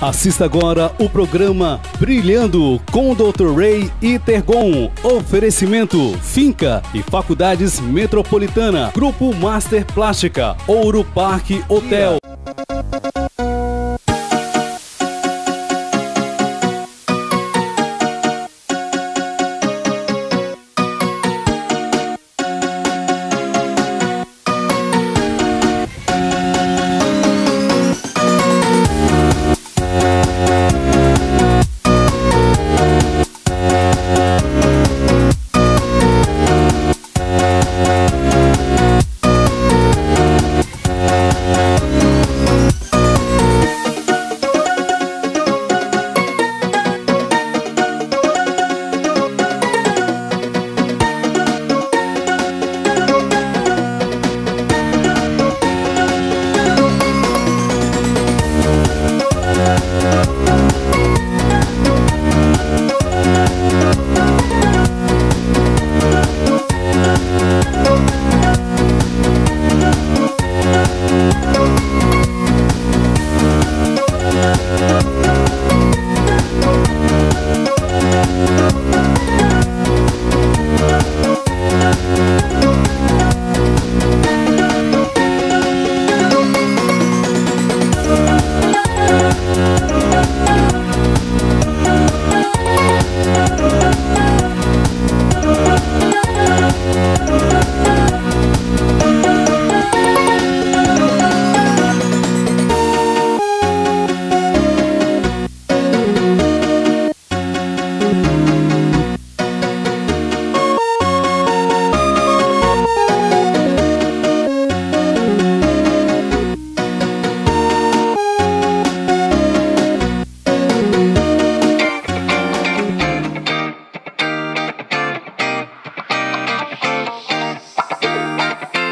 Assista agora o programa Brilhando com o Dr. Ray e Tergon. Oferecimento Finca e Faculdades Metropolitana. Grupo Master Plástica. Ouro Parque Hotel.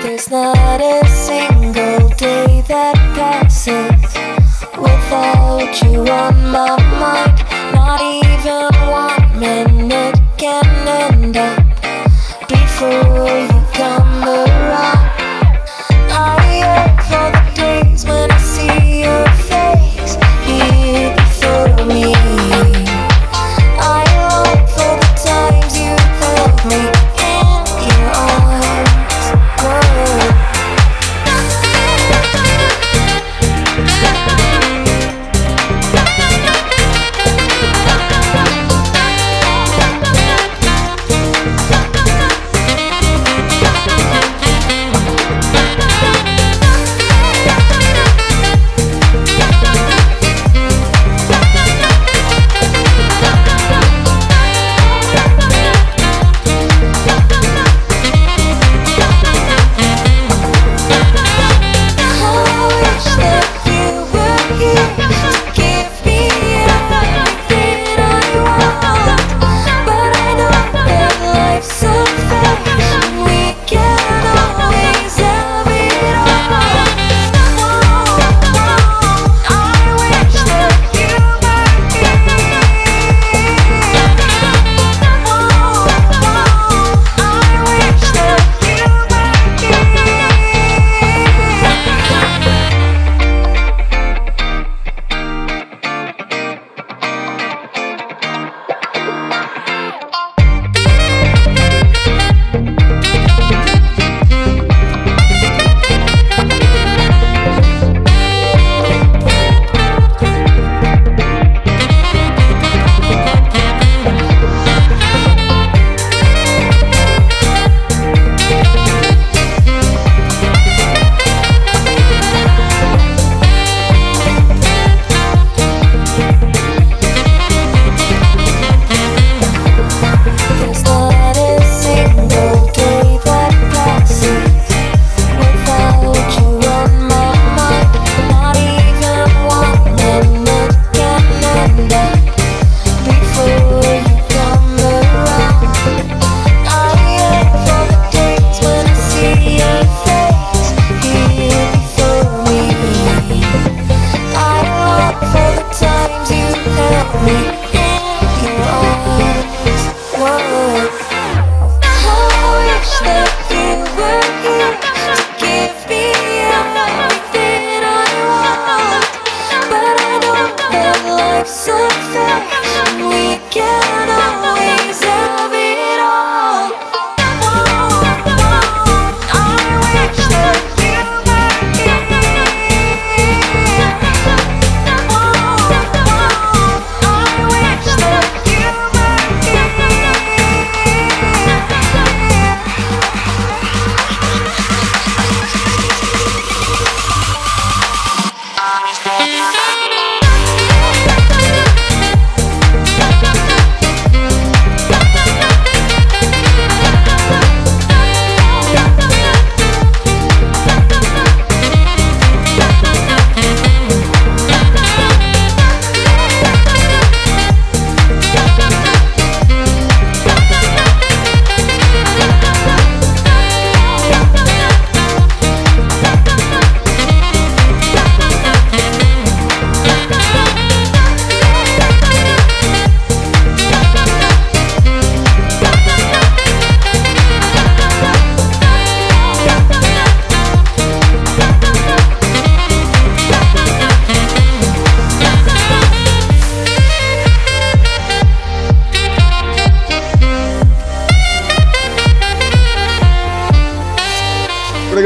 There's not a single day that passes without you on my mind. Not even 1 minute can end up before you come around. I yearn for the days when I see your face here before me. I long for the times you held me in your arms.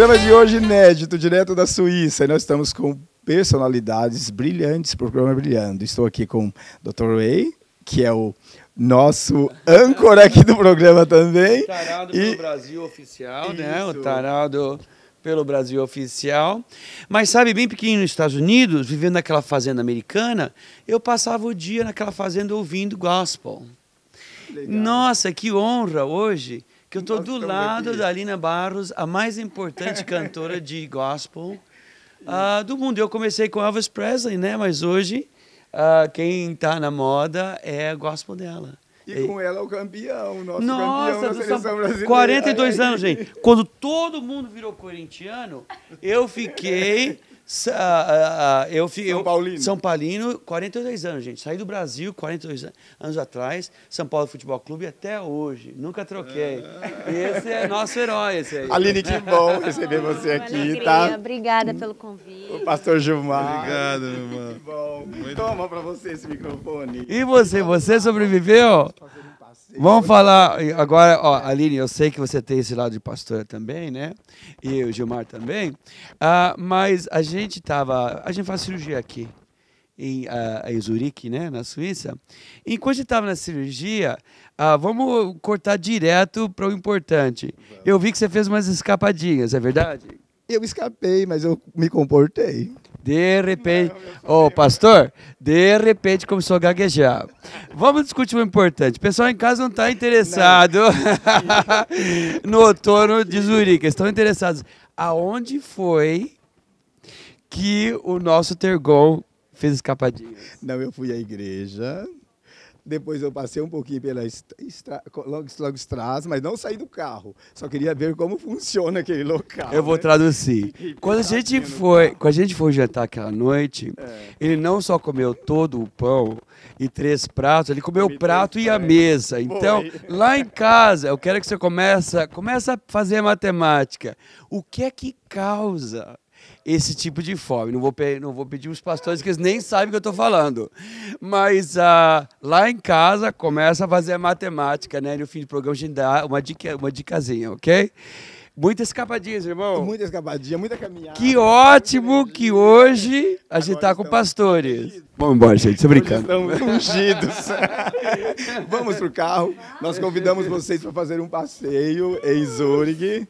Programa de hoje inédito, direto da Suíça. E nós estamos com personalidades brilhantes, programa brilhando. Estou aqui com o Dr. Ray, que é o nosso âncora aqui do programa também. Tarado pelo Brasil Oficial, né? O tarado pelo Brasil Oficial. Mas sabe, bem pequenininho nos Estados Unidos, vivendo naquela fazenda americana, eu passava o dia naquela fazenda ouvindo gospel. Legal. Nossa, que honra hoje que eu estou do lado da Alina Barros, a mais importante cantora de gospel do mundo. Eu comecei com Elvis Presley, né? Mas hoje quem está na moda é o gospel dela. E com ela o campeão, nosso campeão da seleção brasileira. 42 anos, gente. Quando todo mundo virou corintiano, eu fiquei... São Paulino, 42 anos, gente. Saí do Brasil 42 anos atrás, São Paulo Futebol Clube até hoje. Nunca troquei. Esse é nosso herói, esse aí. Aline, que bom receber você aqui, alegria. Tá? Obrigada pelo convite. O pastor Gilmar. Obrigado, meu irmão. Que bom. Toma pra você esse microfone. E você sobreviveu? Vamos falar agora, ó, Aline, eu sei que você tem esse lado de pastora também, né? E o Gilmar também. Mas a gente faz cirurgia aqui em Zurique, né, na Suíça. Enquanto a gente estava na cirurgia, vamos cortar direto para o importante. Eu vi que você fez umas escapadinhas, é verdade? Eu escapei, mas eu me comportei. De repente, pastor, de repente começou a gaguejar. Vamos discutir o importante. O pessoal em casa não está interessado no outono de Zurique. Eles estão interessados. Aonde foi que o nosso Tergon fez escapadinhas? Não, eu fui à igreja. Depois eu passei um pouquinho pela Longstrasse, mas não saí do carro. Só queria ver como funciona aquele local. Eu vou traduzir. Quando a gente foi jantar aquela noite, ele não só comeu todo o pão e 3 pratos, ele comeu o prato e a mesa. Então, lá em casa, eu quero que você comece a fazer a matemática. O que é que causa esse tipo de fome? Não vou pedir os pastores, que eles nem sabem o que eu estou falando. Mas lá em casa, começa a fazer a matemática, né? No fim do programa a gente dá uma dicasinha, ok? Muitas escapadinhas, irmão. Muita escapadinha, muita caminhada. Que ótimo que hoje a gente está com pastores. Vamos embora, gente, tô brincando. Estamos ungidos. Vamos pro carro. Nós convidamos vocês para fazer um passeio em Zurique.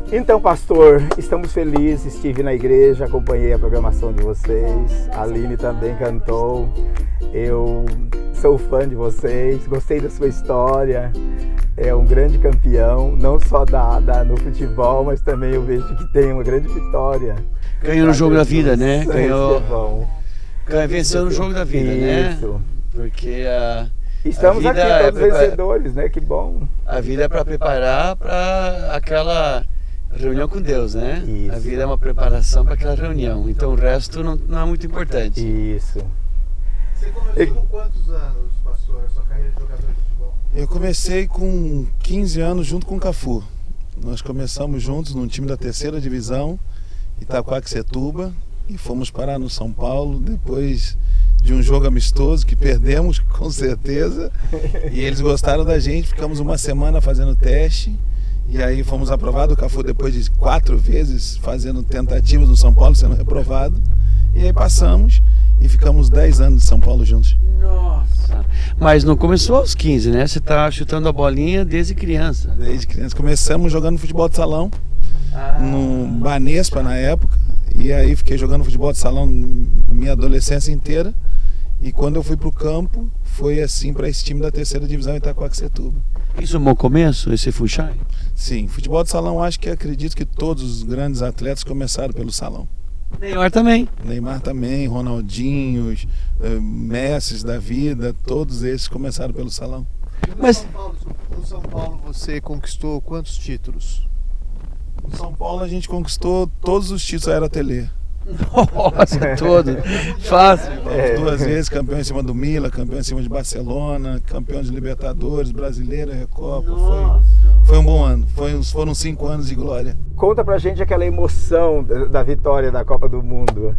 Então, pastor, estamos felizes, estive na igreja, acompanhei a programação de vocês, a Aline também cantou, eu sou fã de vocês, gostei da sua história, é um grande campeão, não só no futebol, mas também eu vejo que tem uma grande vitória. Ganhou no jogo da vida, né? Venceu no jogo da vida, né? Isso. Porque estamos aqui todos vencedores, né? Que bom. A vida é para preparar para aquela reunião com Deus, né? Isso. A vida é uma preparação para aquela reunião. Então o resto não é muito importante. Isso. Você começou com quantos anos, pastor, a sua carreira de jogador de futebol? Eu comecei com 15 anos junto com o Cafu. Nós começamos juntos num time da 3ª divisão, Itaquaquecetuba, e fomos parar no São Paulo depois de um jogo amistoso que perdemos com certeza. E eles gostaram da gente, ficamos uma semana fazendo teste. E aí fomos aprovados, o Cafu depois de 4 vezes fazendo tentativas no São Paulo, sendo reprovado. E aí passamos e ficamos 10 anos de São Paulo juntos. Nossa! Mas não começou aos 15, né? Você tá chutando a bolinha desde criança. Desde criança. Começamos jogando futebol de salão, no Banespa na época. E aí fiquei jogando futebol de salão minha adolescência inteira. E quando eu fui pro campo, foi assim para esse time da 3ª divisão Itaquaquecetuba. Isso é um bom começo, esse Funchal? Sim, futebol de salão, acredito que todos os grandes atletas começaram pelo salão. Neymar também. Neymar também, Ronaldinho, Messi da vida, todos esses começaram pelo salão. Mas no São Paulo você conquistou quantos títulos? No São Paulo a gente conquistou todos os títulos da Era Tele. Nossa, todo. Fácil. 2 vezes campeão em cima do Milan, campeão em cima de Barcelona, campeão de Libertadores, Brasileiro, Recopa. Foi um bom ano. Foram 5 anos de glória. Conta pra gente aquela emoção da vitória da Copa do Mundo.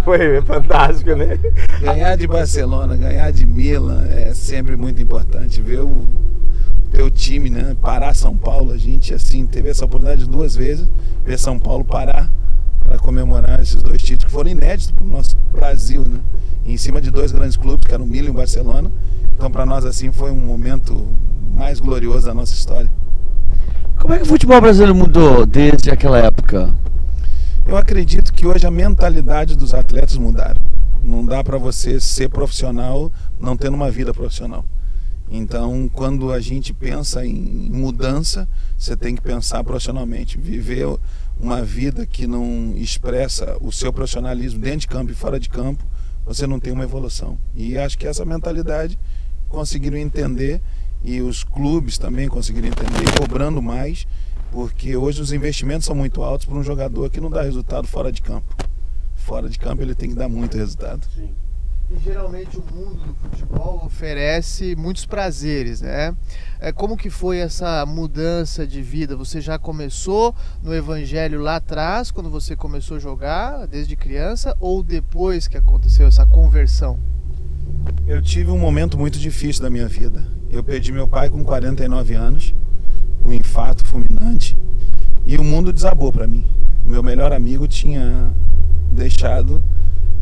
Foi fantástico, né? Ganhar de Barcelona, ganhar de Milan é sempre muito importante. Ver o teu time, né, parar São Paulo, a gente assim teve essa oportunidade 2 vezes, ver São Paulo parar para comemorar esses 2 títulos que foram inéditos para o nosso Brasil, né? Em cima de 2 grandes clubes, que eram o Milan e o Barcelona. Então, para nós, assim, foi um momento mais glorioso da nossa história. Como é que o futebol brasileiro mudou desde aquela época? Eu acredito que hoje a mentalidade dos atletas mudaram. Não dá para você ser profissional não tendo uma vida profissional. Então, quando a gente pensa em mudança, você tem que pensar profissionalmente. Viver uma vida que não expressa o seu profissionalismo dentro de campo e fora de campo, você não tem uma evolução. E acho que essa mentalidade conseguiram entender, e os clubes também conseguiram entender, cobrando mais, porque hoje os investimentos são muito altos para um jogador que não dá resultado fora de campo. Fora de campo ele tem que dar muito resultado. Sim. E geralmente o mundo do futebol oferece muitos prazeres, né? Como que foi essa mudança de vida? Você já começou no evangelho lá atrás, quando você começou a jogar, desde criança, ou depois que aconteceu essa conversão? Eu tive um momento muito difícil da minha vida. Eu perdi meu pai com 49 anos, um infarto fulminante, e o mundo desabou para mim. Meu melhor amigo tinha deixado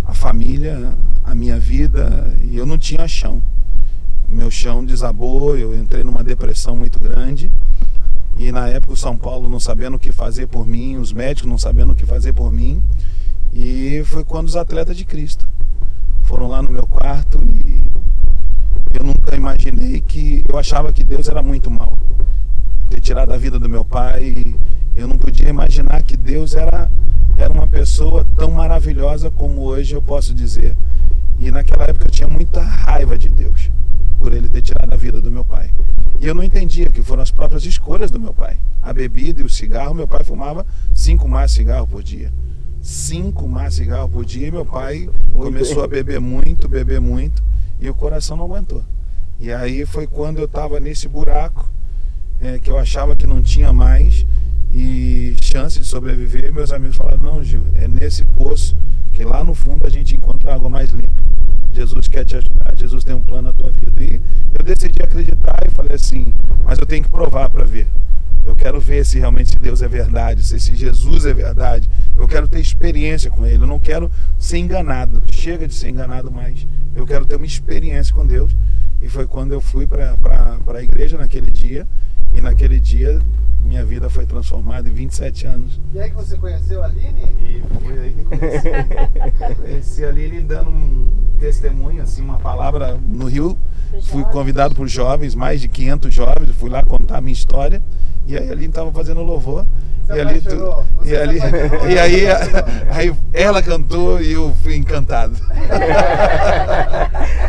a família, a minha vida, e eu não tinha chão. Meu chão desabou, eu entrei numa depressão muito grande, e na época o São Paulo não sabendo o que fazer por mim, os médicos não sabendo o que fazer por mim, e foi quando os atletas de Cristo foram lá no meu quarto, e eu nunca imaginei que... Eu achava que Deus era muito mau, ter tirado a vida do meu pai. Eu não podia imaginar que Deus era uma pessoa tão maravilhosa como hoje eu posso dizer. E naquela época eu tinha muita raiva de Deus por ele ter tirado a vida do meu pai. E eu não entendia que foram as próprias escolhas do meu pai. A bebida e o cigarro, meu pai fumava 5 maços de cigarro por dia. 5 maços de cigarro por dia, e meu pai começou a beber muito, e o coração não aguentou. E aí foi quando eu estava nesse buraco, que eu achava que não tinha mais e chance de sobreviver. Meus amigos falaram: não, Gil, é nesse poço que lá no fundo a gente encontra água mais limpa. Jesus quer te ajudar, Jesus tem um plano na tua vida. E eu decidi acreditar e falei assim: mas eu tenho que provar para ver. Eu quero ver se realmente Deus é verdade, se esse Jesus é verdade. Eu quero ter experiência com Ele, eu não quero ser enganado. Chega de ser enganado mais. Eu quero ter uma experiência com Deus. E foi quando eu fui para a igreja naquele dia. E naquele dia minha vida foi transformada em 27 anos. E aí que você conheceu a Aline? E foi aí que conheci. Conheci a Aline dando um testemunho, assim, uma palavra no Rio. Fui convidado por jovens, mais de 500 jovens. Fui lá contar a minha história. E aí a Aline estava fazendo louvor. E aí ela cantou e eu fui encantado.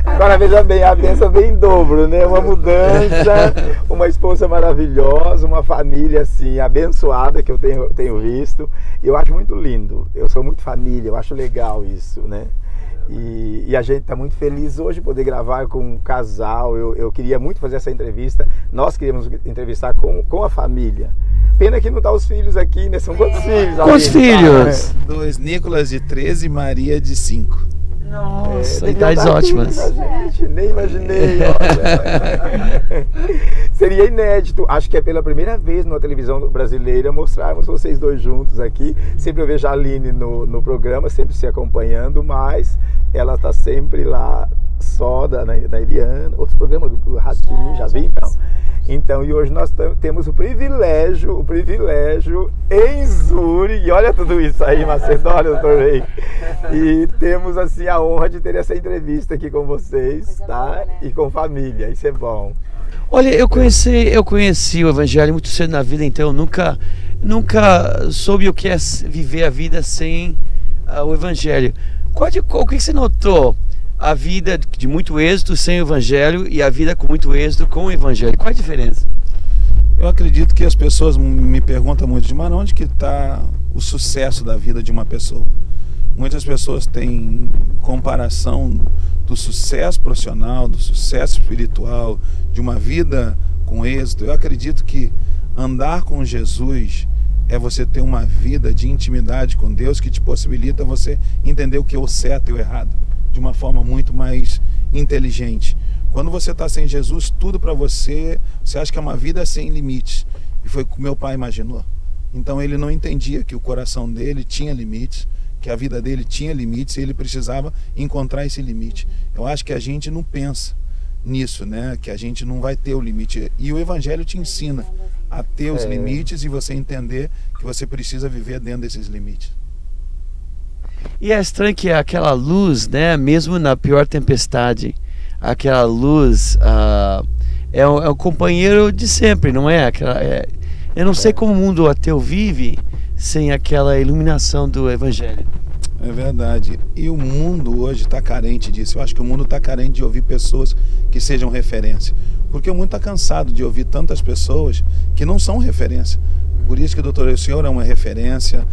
Agora veja bem, a bênção vem em dobro, né? Uma mudança, uma esposa maravilhosa, uma família assim abençoada que eu tenho visto. E eu acho muito lindo. Eu sou muito família, eu acho legal isso, né? E a gente está muito feliz hoje de poder gravar com um casal. Eu queria muito fazer essa entrevista. Nós queríamos entrevistar com a família. Pena que não tá os filhos aqui, né? São quantos filhos? Quantos filhos? 2, Nicolas de 13 e Maria de 5. Nossa, idades ótimas. Gente, nem imaginei. Seria inédito. Acho que é pela primeira vez numa televisão brasileira mostrarmos vocês dois juntos aqui. Sempre eu vejo a Aline no programa, sempre se acompanhando, mas ela está sempre lá só na Eliana. Outros programas do Ratinho, já vi então. Então, e hoje nós temos o privilégio em Zurique, olha tudo isso aí, Macedônia, doutor Rei. E temos assim a honra de ter essa entrevista aqui com vocês, tá? E com família, isso é bom. Olha, eu conheci o Evangelho muito cedo na vida, então eu nunca soube o que é viver a vida sem o Evangelho. O que você notou? A vida de muito êxito sem o Evangelho e a vida com muito êxito com o Evangelho. Qual a diferença? Eu acredito que as pessoas me perguntam muito, mas onde que está o sucesso da vida de uma pessoa? Muitas pessoas têm comparação do sucesso profissional, do sucesso espiritual, de uma vida com êxito. Eu acredito que andar com Jesus é você ter uma vida de intimidade com Deus que te possibilita você entender o que é o certo e o errado de uma forma muito mais inteligente. Quando você está sem Jesus, tudo para você acha que é uma vida sem limites. E foi o que meu pai imaginou. Então ele não entendia que o coração dele tinha limites, que a vida dele tinha limites e ele precisava encontrar esse limite. Eu acho que a gente não pensa nisso, né? Que a gente não vai ter o limite. E o Evangelho te ensina a ter os limites e você entender que você precisa viver dentro desses limites. E é estranho que aquela luz, né? Mesmo na pior tempestade, aquela luz é o companheiro de sempre, não é? Eu não sei como o mundo ateu vive sem aquela iluminação do Evangelho. É verdade. E o mundo hoje está carente disso. Eu acho que o mundo está carente de ouvir pessoas que sejam referência. Porque o mundo está cansado de ouvir tantas pessoas que não são referência. Por isso que, doutor, o senhor é uma referência.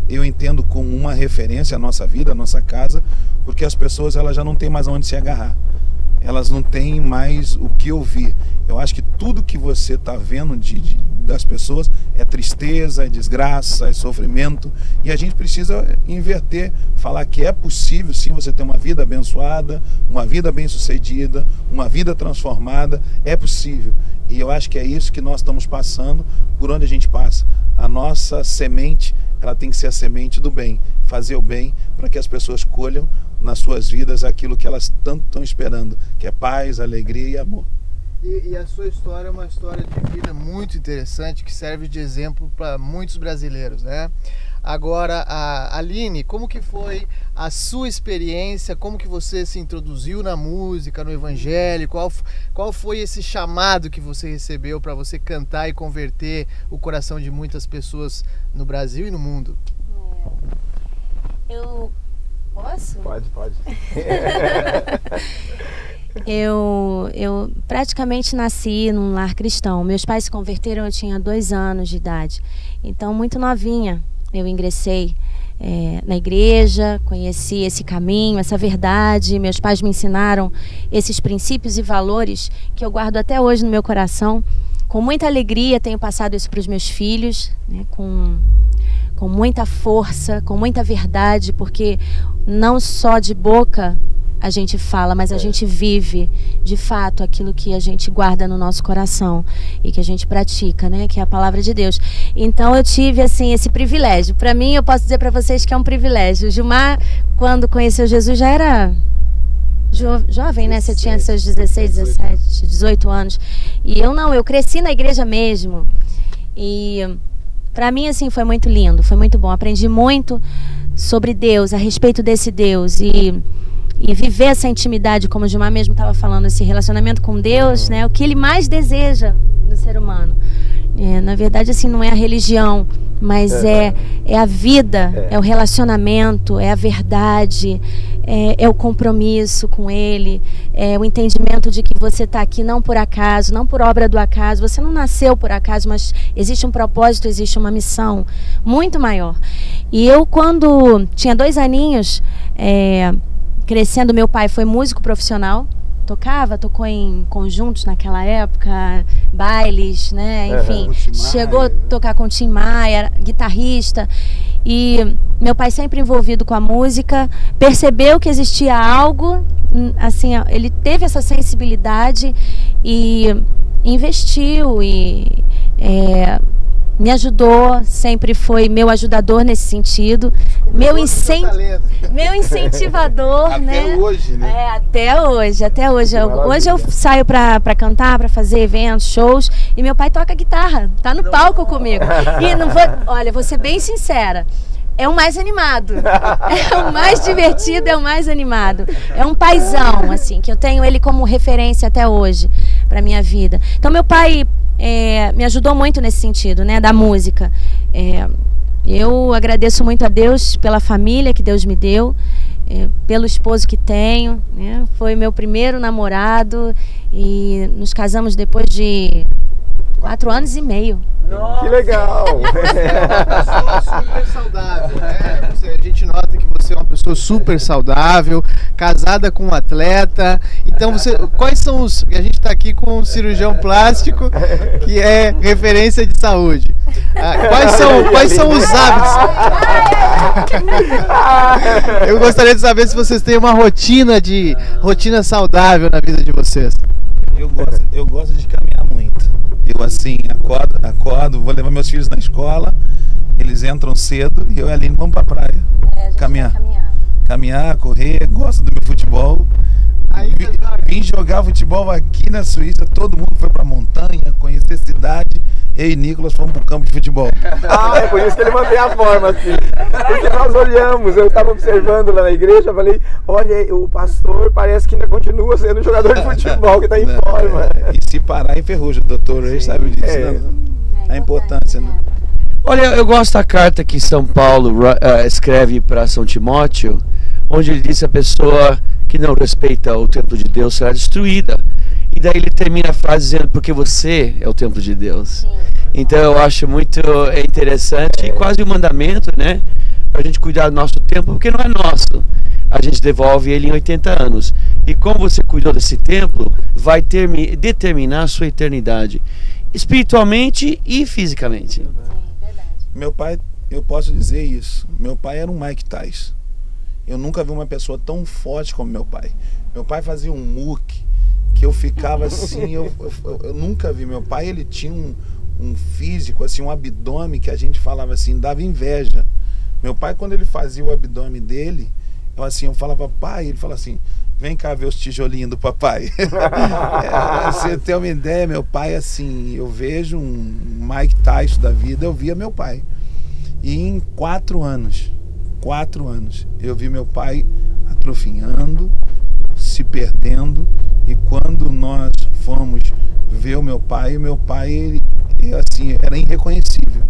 Eu entendo como uma referência a nossa vida, a nossa casa, porque as pessoas elas já não têm mais onde se agarrar. Elas não têm mais o que ouvir. Eu acho que tudo que você está vendo das pessoas é tristeza, é desgraça, é sofrimento. E a gente precisa inverter, falar que é possível sim você ter uma vida abençoada, uma vida bem-sucedida, uma vida transformada. É possível. E eu acho que é isso que nós estamos passando por onde a gente passa. A nossa semente, ela tem que ser a semente do bem. Fazer o bem para que as pessoas colham nas suas vidas aquilo que elas tanto estão esperando, que é paz, alegria e amor. E a sua história é uma história de vida muito interessante, que serve de exemplo para muitos brasileiros, né? Agora, Aline, como que foi a sua experiência? Como que você se introduziu na música, no Evangelho? Qual foi esse chamado que você recebeu para você cantar e converter o coração de muitas pessoas no Brasil e no mundo? Eu posso? Pode. Eu praticamente nasci num lar cristão. Meus pais se converteram, eu tinha 2 anos de idade. Então, muito novinha, eu ingressei na igreja, conheci esse caminho, essa verdade. Meus pais me ensinaram esses princípios e valores que eu guardo até hoje no meu coração. Com muita alegria tenho passado isso para os meus filhos, né, com muita força, com muita verdade, porque não só de boca a gente fala, mas a gente vive de fato aquilo que a gente guarda no nosso coração e que a gente pratica, né, que é a palavra de Deus. Então eu tive assim esse privilégio. Para mim, eu posso dizer para vocês que é um privilégio. Gilmar, quando conheceu Jesus, já era jovem, né? Você tinha seus 16, 17, 18 anos. E eu não, eu cresci na igreja mesmo. E para mim, assim, foi muito lindo, foi muito bom. Aprendi muito sobre Deus, a respeito desse Deus e viver essa intimidade, como o Gilmar mesmo estava falando, esse relacionamento com Deus, né? O que Ele mais deseja do ser humano. Na verdade, assim, não é a religião, mas é a vida, é o relacionamento, é a verdade, é o compromisso com Ele, é o entendimento de que você está aqui não por acaso, não por obra do acaso, você não nasceu por acaso, mas existe um propósito, existe uma missão muito maior. E eu, quando tinha 2 aninhos, crescendo, meu pai foi músico profissional, tocou em conjuntos naquela época, bailes, né? Enfim, chegou a tocar com o Tim Maia, era guitarrista. E meu pai sempre envolvido com a música, percebeu que existia algo, assim, ele teve essa sensibilidade e investiu e me ajudou, sempre foi meu ajudador nesse sentido, meu incentivador, até né? Hoje, né? Até hoje. Hoje eu saio pra cantar, pra fazer eventos, shows, e meu pai toca guitarra, tá no palco comigo. E não vou, olha, vou ser bem sincera, é o mais animado, é o mais divertido, é o mais animado. É um paizão, assim, que eu tenho ele como referência até hoje. para minha vida. Então meu pai me ajudou muito nesse sentido, né, da música. Eu agradeço muito a Deus pela família que Deus me deu, pelo esposo que tenho, né? Foi meu primeiro namorado e nos casamos depois de 4 anos e meio. Nossa. Que legal! É uma pessoa super saudável, né? A gente nota que você é uma pessoa super saudável, casada com um atleta. Então, quais são os... A gente está aqui com um cirurgião plástico que é referência de saúde. Quais são os hábitos? Eu gostaria de saber se vocês têm uma rotina saudável na vida de vocês. Eu gosto de caminhar muito. Eu assim, acordo, vou levar meus filhos na escola, eles entram cedo e eu e a Aline vamos pra praia. Caminhar, correr, gosto do meu futebol. Vim jogar futebol aqui na Suíça, todo mundo foi pra montanha, conhecer cidade. Eu e Nicolas fomos pro campo de futebol. É por isso que ele mantém a forma assim. Porque nós olhamos, eu estava observando lá na igreja, falei, olha, o pastor parece que ainda continua sendo jogador de futebol, que está em forma. E se parar, enferruja. O doutor Ray sabe disso, né? A importância, né? Olha, eu gosto da carta que São Paulo escreve para São Timóteo, onde ele diz que a pessoa que não respeita o templo de Deus será destruída. E daí ele termina a frase dizendo, porque você é o templo de Deus. Sim. Então eu acho muito interessante e quase um mandamento, né? Para a gente cuidar do nosso templo, porque não é nosso. A gente devolve ele em 80 anos. E como você cuidou desse templo, vai determinar a sua eternidade, espiritualmente e fisicamente. Sim, verdade. Meu pai, eu posso dizer isso, meu pai era um Mike Tyson. Eu nunca vi uma pessoa tão forte como meu pai. Meu pai fazia um muque que eu ficava assim, eu nunca vi. Meu pai, ele tinha um físico, assim, um abdômen que a gente falava assim, dava inveja. Meu pai, quando ele fazia o abdômen dele, eu falava, pai, ele falava assim, vem cá ver os tijolinhos do papai. Você tem uma ideia, meu pai, assim, eu vejo um Mike Tyson da vida, eu via meu pai. E em 4 anos, eu vi meu pai atrofiando, se perdendo. E quando nós fomos ver o meu pai, ele assim, era irreconhecível.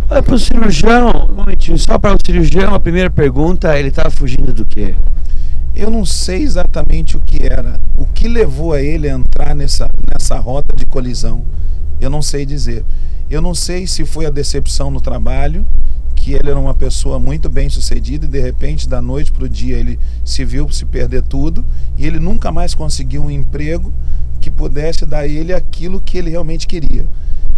Olha, para o cirurgião, um momentinho, só para o cirurgião, a primeira pergunta, ele estava fugindo do quê? Eu não sei exatamente o que era, o que levou a ele a entrar nessa rota de colisão, eu não sei dizer. Eu não sei se foi a decepção no trabalho, que ele era uma pessoa muito bem sucedida e de repente da noite para o dia ele se viu se perder tudo e ele nunca mais conseguiu um emprego que pudesse dar a ele aquilo que ele realmente queria.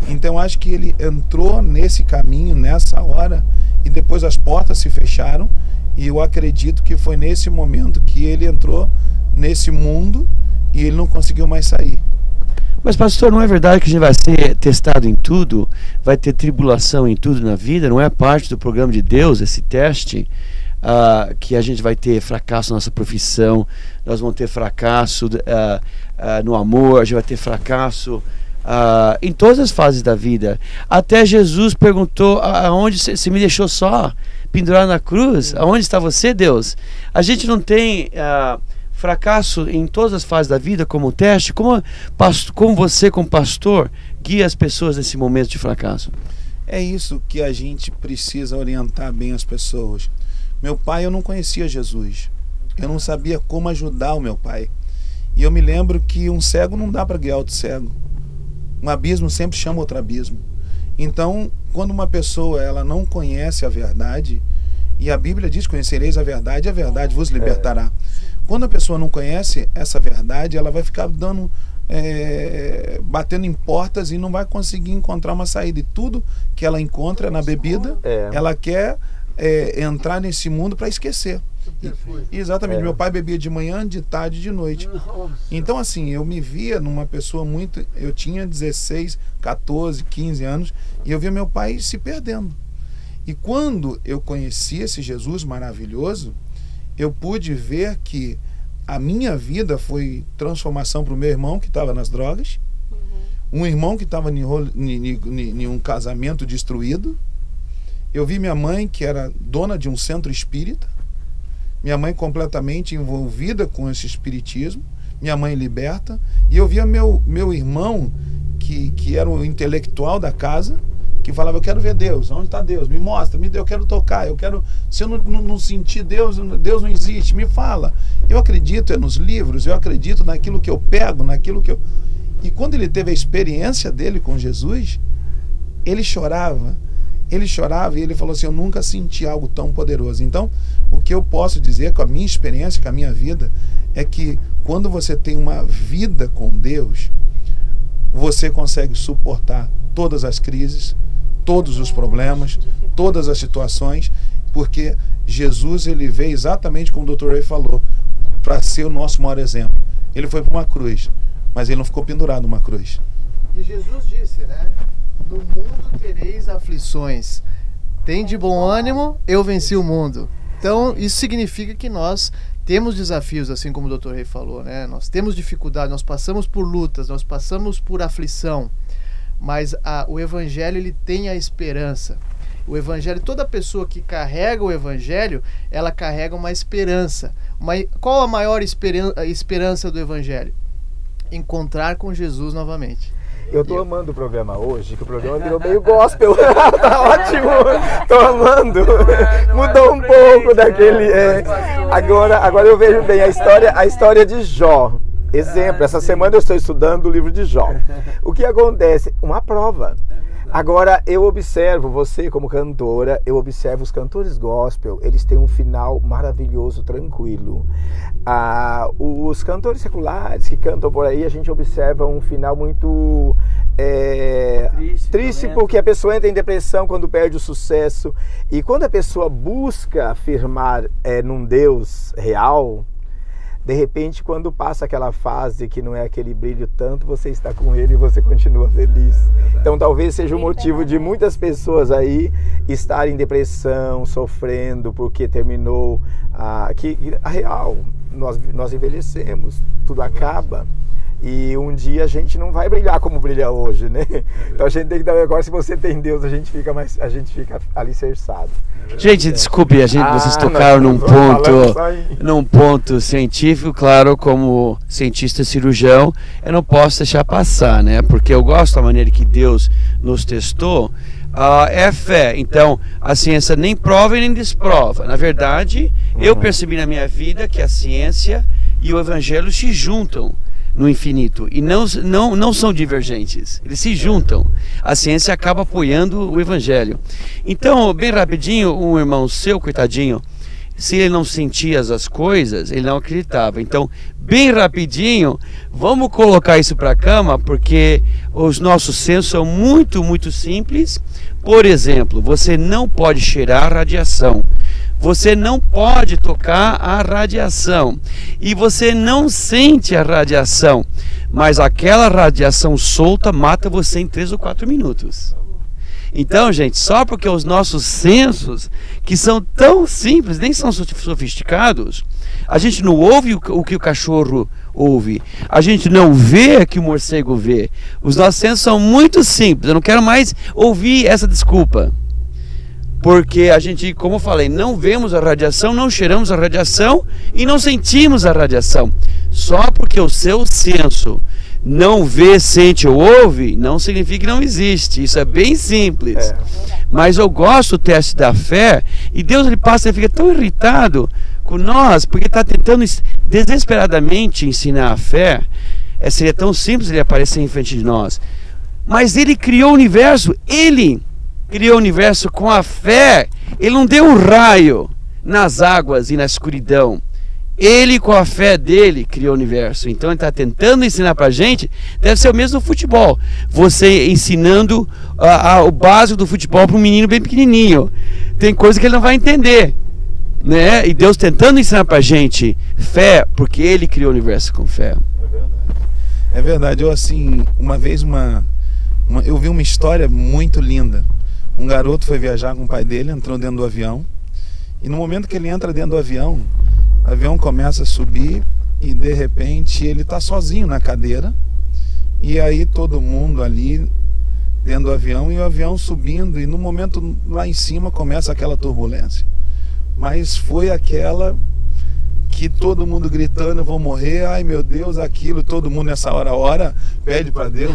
Então acho que ele entrou nesse caminho nessa hora e depois as portas se fecharam e eu acredito que foi nesse momento que ele entrou nesse mundo e ele não conseguiu mais sair. Mas pastor, não é verdade que a gente vai ser testado em tudo, vai ter tribulação em tudo na vida? Não é parte do programa de Deus esse teste? Que a gente vai ter fracasso na nossa profissão, nós vamos ter fracasso no amor, a gente vai ter fracasso em todas as fases da vida. Até Jesus perguntou, aonde você me deixou só, pendurado na cruz? Aonde está você, Deus? A gente não tem fracasso em todas as fases da vida como teste. Como você, como pastor, guia as pessoas nesse momento de fracasso? É isso que a gente precisa orientar bem as pessoas. Meu pai, eu não conhecia Jesus. Eu não sabia como ajudar o meu pai. E eu me lembro que um cego não dá para guiar outro cego. Um abismo sempre chama outro abismo. Então, quando uma pessoa ela não conhece a verdade, e a Bíblia diz, conhecereis a verdade vos libertará. Quando a pessoa não conhece essa verdade, ela vai ficar batendo em portas e não vai conseguir encontrar uma saída. E tudo que ela encontra na bebida, ela quer entrar nesse mundo para esquecer. Exatamente, meu pai bebia de manhã, de tarde e de noite. Então assim, eu me via numa pessoa muito... Eu tinha 16, 14, 15 anos e eu via meu pai se perdendo. E quando eu conheci esse Jesus maravilhoso, eu pude ver que a minha vida foi transformação para o meu irmão que estava nas drogas, um irmão que estava em um casamento destruído. Eu vi minha mãe, que era dona de um centro espírita, minha mãe completamente envolvida com esse espiritismo, minha mãe liberta, e eu via meu irmão, que era o intelectual da casa, que falava, eu quero ver Deus, onde está Deus? Me mostra, eu quero tocar, se eu não sentir Deus, Deus não existe, me fala. Eu acredito nos livros, eu acredito naquilo que eu pego, E quando ele teve a experiência dele com Jesus, ele chorava e ele falou assim, eu nunca senti algo tão poderoso. Então, o que eu posso dizer com a minha experiência, com a minha vida, é que quando você tem uma vida com Deus, você consegue suportar todas as crises, todos os problemas, todas as situações, porque Jesus, ele veio exatamente como o Dr. Ray falou, para ser o nosso maior exemplo. Ele foi para uma cruz, mas ele não ficou pendurado numa cruz. E Jesus disse, né? No mundo tereis aflições. Tem de bom ânimo, eu venci o mundo. Então, isso significa que nós temos desafios, assim como o Dr. Ray falou, né? Nós temos dificuldade, nós passamos por lutas, nós passamos por aflição. Mas o Evangelho, ele tem a esperança. O Evangelho, toda pessoa que carrega o Evangelho, ela carrega uma esperança. Qual a maior esperança do Evangelho? Encontrar com Jesus novamente. Eu tô amando o programa hoje, que o programa virou meio gospel. Tá ótimo, tô amando. Mudou um pouco daquele... Agora eu vejo bem a história de Jó. Exemplo, essa semana eu estou estudando o livro de Jó. O que acontece? Uma prova. Agora eu observo, você como cantora, eu observo os cantores gospel, eles têm um final maravilhoso, tranquilo. Os cantores seculares que cantam por aí, a gente observa um final muito triste, porque a pessoa entra em depressão quando perde o sucesso. E quando a pessoa busca afirmar num Deus real, de repente, quando passa aquela fase que não é aquele brilho tanto, você está com ele e você continua feliz. Então, talvez seja o motivo de muitas pessoas aí estarem em depressão, sofrendo, porque terminou a real. Nós envelhecemos, tudo acaba. E um dia a gente não vai brilhar como brilha hoje, né? Então a gente tem que dar agora, se você tem Deus, a gente fica alicerçado. Gente, desculpe, vocês tocaram num ponto científico, claro, como cientista cirurgião, eu não posso deixar passar, né? Porque eu gosto da maneira que Deus nos testou, é fé. Então, a ciência nem prova e nem desprova. Na verdade, eu percebi na minha vida que a ciência e o Evangelho se juntam no infinito, e não são divergentes, eles se juntam. A ciência acaba apoiando o Evangelho. Então, bem rapidinho, um irmão seu, coitadinho, se ele não sentia as coisas, ele não acreditava. Então, bem rapidinho, vamos colocar isso para a cama, porque os nossos sensos são muito, muito simples. Por exemplo, você não pode cheirar radiação. Você não pode tocar a radiação e você não sente a radiação, mas aquela radiação solta mata você em 3 ou 4 minutos. Então, gente, só porque os nossos sensos, que são tão simples, nem são sofisticados, a gente não ouve o que o cachorro ouve, a gente não vê o que o morcego vê. Os nossos sensos são muito simples, eu não quero mais ouvir essa desculpa. Porque a gente, como eu falei, não vemos a radiação, não cheiramos a radiação e não sentimos a radiação. Só porque o seu senso não vê, sente ou ouve, não significa que não existe. Isso é bem simples. Mas eu gosto do teste da fé, e Deus ele fica tão irritado com nós, porque está tentando desesperadamente ensinar a fé. Seria tão simples ele aparecer em frente de nós. Mas ele criou o universo, ele criou o universo com a fé. Ele não deu um raio nas águas e na escuridão. Ele, com a fé dele, criou o universo. Então ele está tentando ensinar para a gente. Deve ser o mesmo do futebol. Você ensinando o básico do futebol para um menino bem pequenininho. Tem coisa que ele não vai entender, né? E Deus tentando ensinar para a gente fé, porque ele criou o universo com fé. É verdade. Eu, assim, uma vez eu vi uma história muito linda. Um garoto foi viajar com o pai dele, entrou dentro do avião, e no momento que ele entra dentro do avião, o avião começa a subir e de repente ele está sozinho na cadeira, e aí todo mundo ali dentro do avião, e o avião subindo, e no momento lá em cima começa aquela turbulência. Mas foi aquela que todo mundo gritando, eu vou morrer, ai meu Deus, aquilo, todo mundo nessa hora pede para Deus,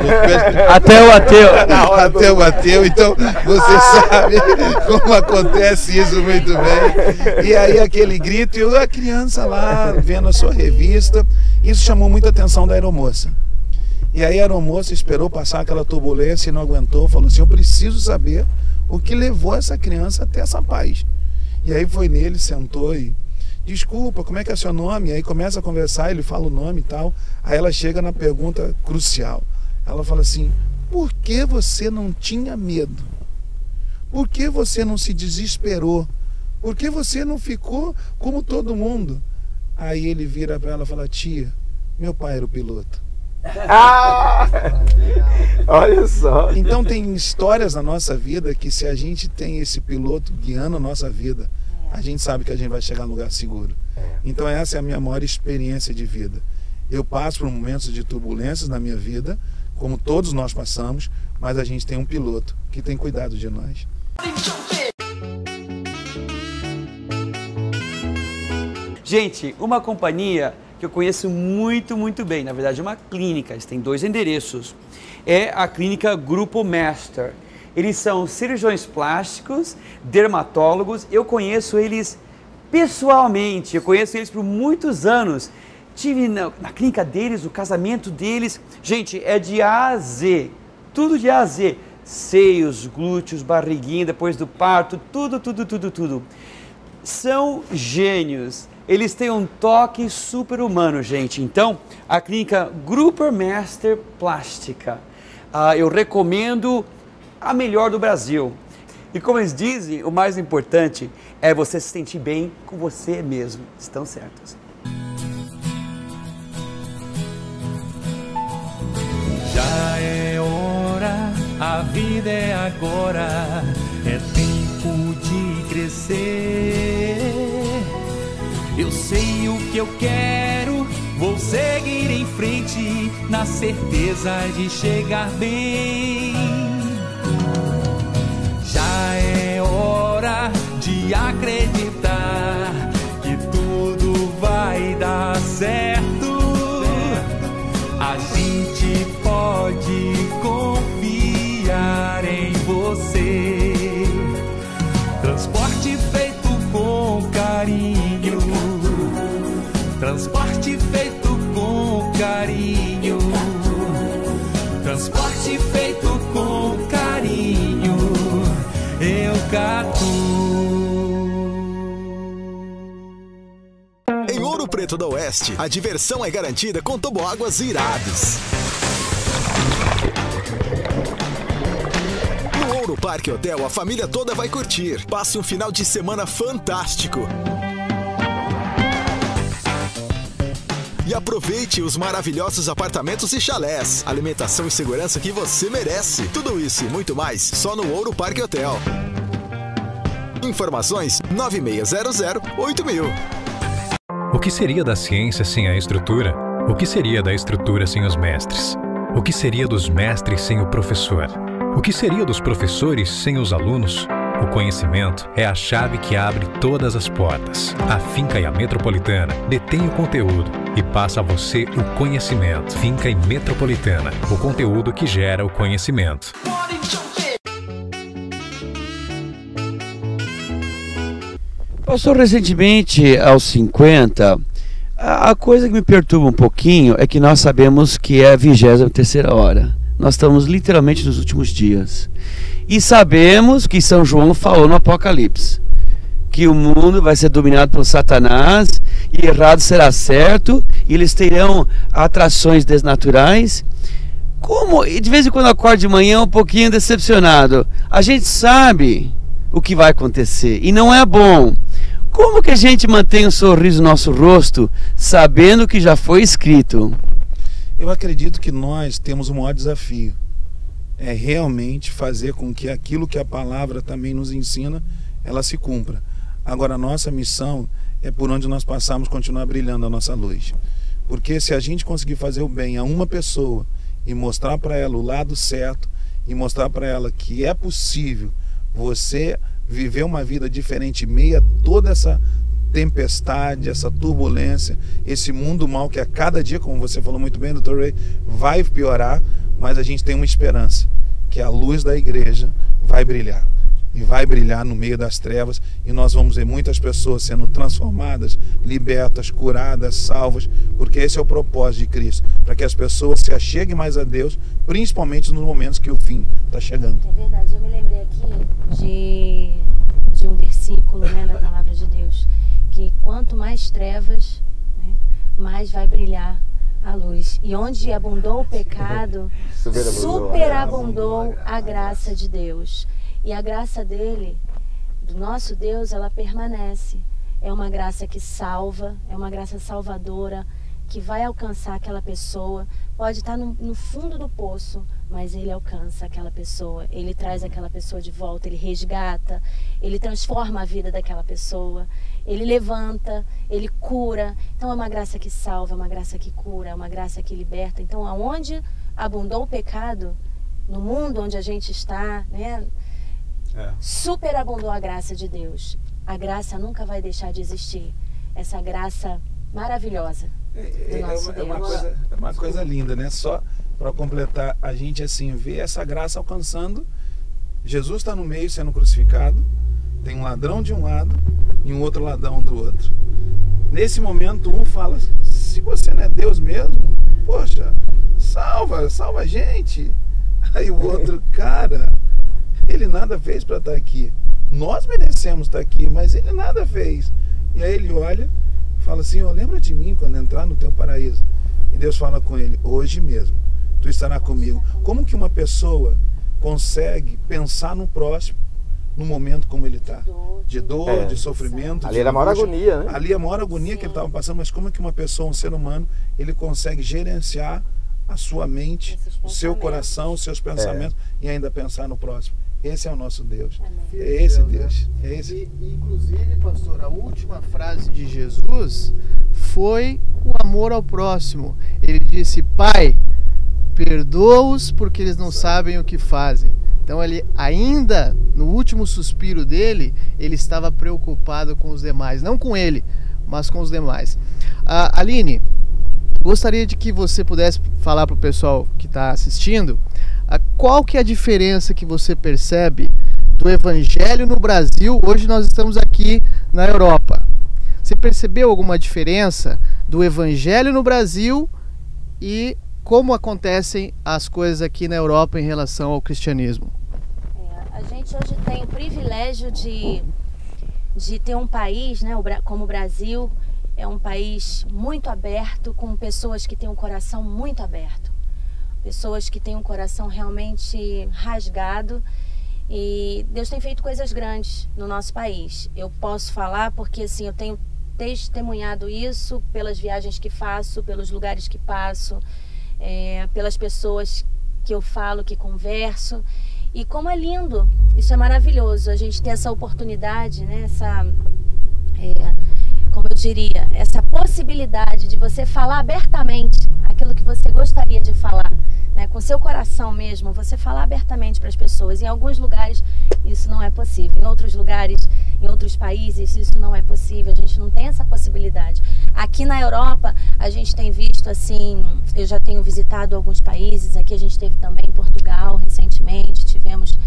até o ateu, até o ateu, então você sabe como acontece isso muito bem. E aí aquele grito, e a criança lá vendo a sua revista, isso chamou muita atenção da aeromoça. E aí a aeromoça esperou passar aquela turbulência e não aguentou, falou assim, eu preciso saber o que levou essa criança até essa paz. E aí foi nele, sentou e, desculpa, como é que é seu nome? E aí começa a conversar, ele fala o nome e tal. Aí ela chega na pergunta crucial. Ela fala assim, por que você não tinha medo? Por que você não se desesperou? Por que você não ficou como todo mundo? Aí ele vira para ela e fala, tia, meu pai era o piloto. Ah! Olha só. Então tem histórias na nossa vida que se a gente tem esse piloto guiando a nossa vida, a gente sabe que a gente vai chegar num lugar seguro. Então essa é a minha maior experiência de vida. Eu passo por momentos de turbulências na minha vida, como todos nós passamos, mas a gente tem um piloto que tem cuidado de nós. Gente, uma companhia que eu conheço muito bem, na verdade uma clínica, eles têm 2 endereços, é a clínica Grupo Master. Eles são cirurgiões plásticos, dermatólogos, eu conheço eles pessoalmente, eu conheço eles por muitos anos, tive na clínica deles, o casamento deles, gente, é de A a Z, tudo de A a Z, seios, glúteos, barriguinha depois do parto, tudo. São gênios. Eles têm um toque super humano, gente. Então, a clínica Grupo Master Plástica, eu recomendo a melhor do Brasil. E como eles dizem, o mais importante é você se sentir bem com você mesmo. Estão certos. Já é hora, a vida é agora, é tempo de crescer. Eu sei o que eu quero, vou seguir em frente, na certeza de chegar bem. Já é hora de acreditar que tudo vai dar certo. A gente pode confiar em você. Transporte feito com carinho. Transporte feito com carinho. Transporte feito com carinho. Eucatu. Em Ouro Preto do Oeste, a diversão é garantida com toboáguas irados. No Ouro Parque Hotel, a família toda vai curtir. Passe um final de semana fantástico. E aproveite os maravilhosos apartamentos e chalés. Alimentação e segurança que você merece. Tudo isso e muito mais só no Ouro Parque Hotel. Informações 9600-8000. O que seria da ciência sem a estrutura? O que seria da estrutura sem os mestres? O que seria dos mestres sem o professor? O que seria dos professores sem os alunos? O conhecimento é a chave que abre todas as portas. A Finca e a Metropolitana detêm o conteúdo e passa a você o conhecimento. Finca e Metropolitana, o conteúdo que gera o conhecimento. Passou recentemente aos 50, a coisa que me perturba um pouquinho é que nós sabemos que é a 23ª hora. Nós estamos literalmente nos últimos dias. E sabemos que São João falou no Apocalipse, que o mundo vai ser dominado por Satanás, e errado será certo, e eles terão atrações desnaturais. Como, e de vez em quando eu acordo de manhã um pouquinho decepcionado. A gente sabe o que vai acontecer, e não é bom. Como que a gente mantém um sorriso no nosso rosto, sabendo que já foi escrito? Eu acredito que nós temos o maior desafio. É realmente fazer com que aquilo que a palavra também nos ensina, ela se cumpra. Agora a nossa missão é por onde nós passamos continuar brilhando a nossa luz. Porque se a gente conseguir fazer o bem a uma pessoa e mostrar para ela o lado certo e mostrar para ela que é possível você viver uma vida diferente em meio a toda essa tempestade, essa turbulência, esse mundo mal que a cada dia, como você falou muito bem, Dr. Ray, vai piorar, mas a gente tem uma esperança, que a luz da igreja vai brilhar. E vai brilhar no meio das trevas, e nós vamos ver muitas pessoas sendo transformadas, libertas, curadas, salvas, porque esse é o propósito de Cristo, para que as pessoas se acheguem mais a Deus, principalmente nos momentos que o fim está chegando. É verdade, eu me lembrei aqui de um versículo, né, da palavra de Deus, que quanto mais trevas, né, mais vai brilhar a luz. E onde abundou o pecado, superabundou a graça de Deus. E a graça dele, do nosso Deus, ela permanece. É uma graça que salva, é uma graça salvadora, que vai alcançar aquela pessoa. Pode estar no fundo do poço, mas ele alcança aquela pessoa. Ele traz aquela pessoa de volta, ele resgata, ele transforma a vida daquela pessoa. Ele levanta, ele cura. Então é uma graça que salva, é uma graça que cura, é uma graça que liberta. Então aonde abundou o pecado, no mundo onde a gente está, né? Superabundou a graça de Deus. A graça nunca vai deixar de existir. Essa graça maravilhosa do nosso Deus. É uma coisa linda, né? Só para completar, a gente assim vê essa graça alcançando. Jesus está no meio sendo crucificado. Tem um ladrão de um lado e um outro ladrão do outro. Nesse momento um fala: se você não é Deus mesmo, poxa, salva a gente. Aí o outro, cara, ele nada fez para estar aqui. Nós merecemos estar aqui, mas ele nada fez. E aí ele olha e fala assim: ó, lembra de mim quando entrar no teu paraíso. E Deus fala com ele: hoje mesmo tu estarás comigo. Como que uma pessoa consegue pensar no próximo no momento como ele está? De dor, de sofrimento. Ali era a maior agonia, né? Ali é a maior agonia que ele estava passando. Mas como que uma pessoa, um ser humano, ele consegue gerenciar a sua mente, o seu coração, os seus pensamentos e ainda pensar no próximo? Esse é o nosso Deus. É esse Deus. É esse. E, inclusive, pastor, a última frase de Jesus foi o amor ao próximo. Ele disse: Pai, perdoa-os porque eles não sabem o que fazem. Então ele ainda, no último suspiro dele, ele estava preocupado com os demais. Não com ele, mas com os demais. Aline, gostaria de que você pudesse falar para o pessoal que está assistindo qual que é a diferença que você percebe do evangelho no Brasil. Hoje nós estamos aqui na Europa. Você percebeu alguma diferença do evangelho no Brasil e como acontecem as coisas aqui na Europa em relação ao cristianismo? A gente hoje tem o privilégio de ter um país, né, como o Brasil. É um país muito aberto, com pessoas que têm um coração muito aberto. Pessoas que têm um coração realmente rasgado. E Deus tem feito coisas grandes no nosso país. Eu posso falar porque assim, eu tenho testemunhado isso pelas viagens que faço, pelos lugares que passo, pelas pessoas que eu falo, que converso. E como é lindo, isso é maravilhoso, a gente ter essa oportunidade, né? Como eu diria, essa possibilidade de você falar abertamente aquilo que você gostaria de falar, né? Com seu coração mesmo, você falar abertamente para as pessoas. Em alguns lugares isso não é possível, em outros lugares, em outros países isso não é possível, a gente não tem essa possibilidade. Aqui na Europa a gente tem visto assim, eu já tenho visitado alguns países, aqui a gente esteve também em Portugal recentemente, tivemos